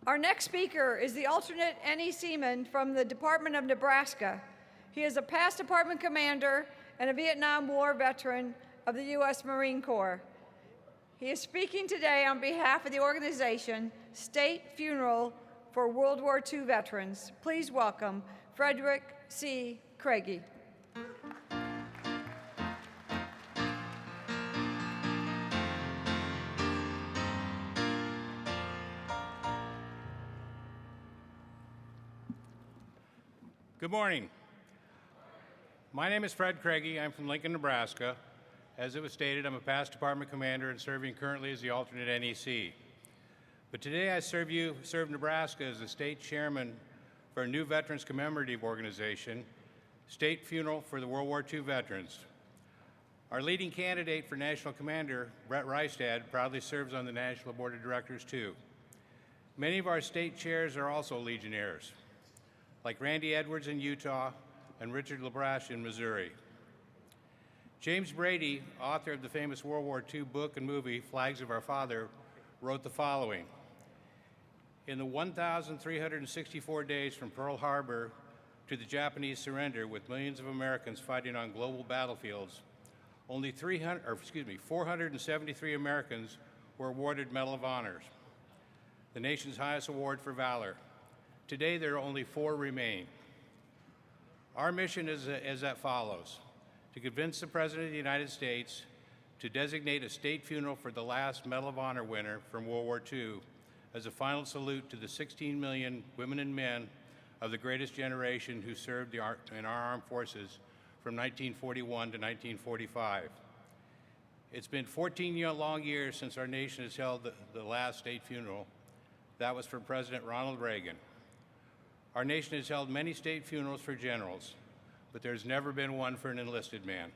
Our next speaker is the alternate NE Seaman from the Department of Nebraska. He is a past department commander and a Vietnam War veteran of the U.S. Marine Corps. He is speaking today on behalf of the organization State Funeral for World War II Veterans. Please welcome Frederick C. Craigie. Good morning. My name is Fred Craigie. I'm from Lincoln, Nebraska. As it was stated, I'm a past department commander and serving currently as the alternate NEC. But today I serve Nebraska as the state chairman for a new veterans commemorative organization, State Funeral for the World War II Veterans. Our leading candidate for national commander, Brett Reistad, proudly serves on the national board of directors too. Many of our state chairs are also Legionnaires, like Randy Edwards in Utah and Richard LaBrache in Missouri. James Brady, author of the famous World War II book and movie, Flags of Our Father, wrote the following. In the 1,364 days from Pearl Harbor to the Japanese surrender, with millions of Americans fighting on global battlefields, only 473 Americans were awarded Medal of Honor, the nation's highest award for valor. Today, there are only 4 remain. Our mission is as follows: to convince the President of the United States to designate a state funeral for the last Medal of Honor winner from World War II as a final salute to the 16 million women and men of the greatest generation who served in our armed forces from 1941 to 1945. It's been 14 long years since our nation has held the last state funeral. That was for President Ronald Reagan. Our nation has held many state funerals for generals, but there's never been one for an enlisted man.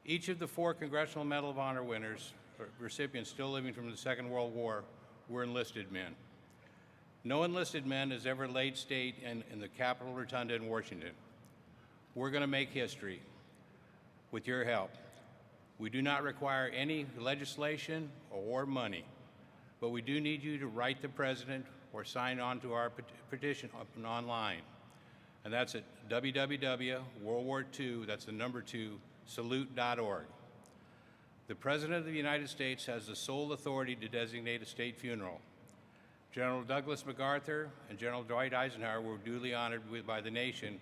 Each of the 4 Congressional Medal of Honor winners, or recipients still living from the Second World War, were enlisted men. No enlisted man has ever laid state in the Capitol Rotunda in Washington. We're going to make history with your help. We do not require any legislation or money, but we do need you to write the president or sign on to our petition online. And that's at WWWI, that's the number 2, salute.org. The President of the United States has the sole authority to designate a state funeral. General Douglas MacArthur and General Dwight Eisenhower were duly honored by the nation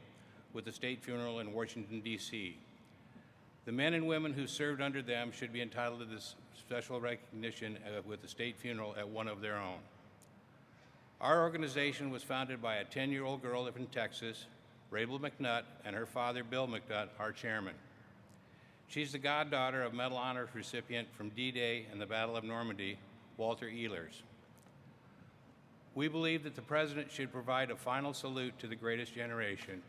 with a state funeral in Washington, D.C. The men and women who served under them should be entitled to this special recognition with a state funeral at one of their own. Our organization was founded by a 10-year-old girl from Texas, Rabel McNutt, and her father, Bill McNutt, our chairman. She's the goddaughter of Medal of Honor recipient from D-Day and the Battle of Normandy, Walter Ehlers. We believe that the President should provide a final salute to the greatest generation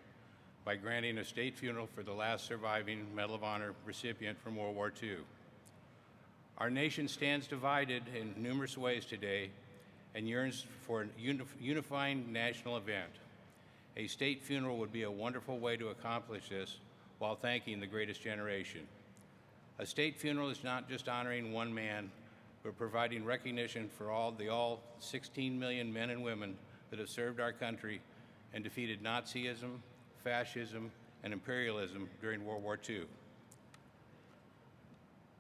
by granting a state funeral for the last surviving Medal of Honor recipient from World War II. Our nation stands divided in numerous ways today and yearns for a unifying national event. A state funeral would be a wonderful way to accomplish this while thanking the greatest generation. A state funeral is not just honoring one man, but providing recognition for all 16 million men and women that have served our country and defeated Nazism, fascism, and imperialism during World War II.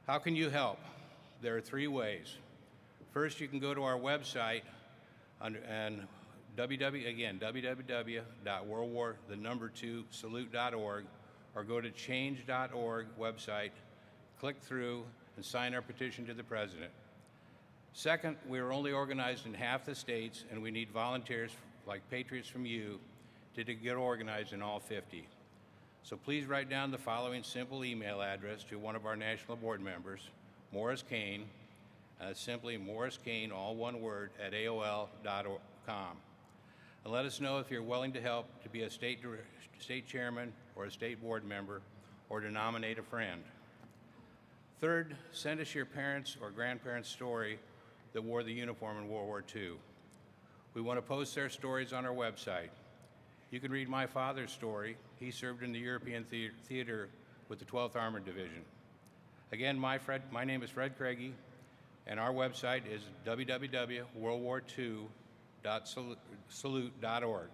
How can you help? There are 3 ways. First, you can go to our website and www.worldwar2salute.org, or go to change.org website, click through, and sign our petition to the President. Second, we are only organized in half the states, and we need volunteers like patriots from you to get organized in all 50. So please write down the following simple email address to one of our national board members, Morris Kane, simply Morris Kane, all one word, at AOL.com. And let us know if you're willing to help to be a state chairman or a state board member, or to nominate a friend. Third, send us your parents' or grandparents' story that wore the uniform in World War II. We want to post their stories on our website. You can read my father's story. He served in the European theater with the 12th Armored Division. Again, my name is Fred Craigie, and our website is www.worldwar2 www.salute.org.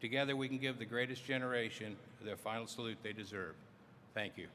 Together we can give the greatest generation their final salute they deserve. Thank you.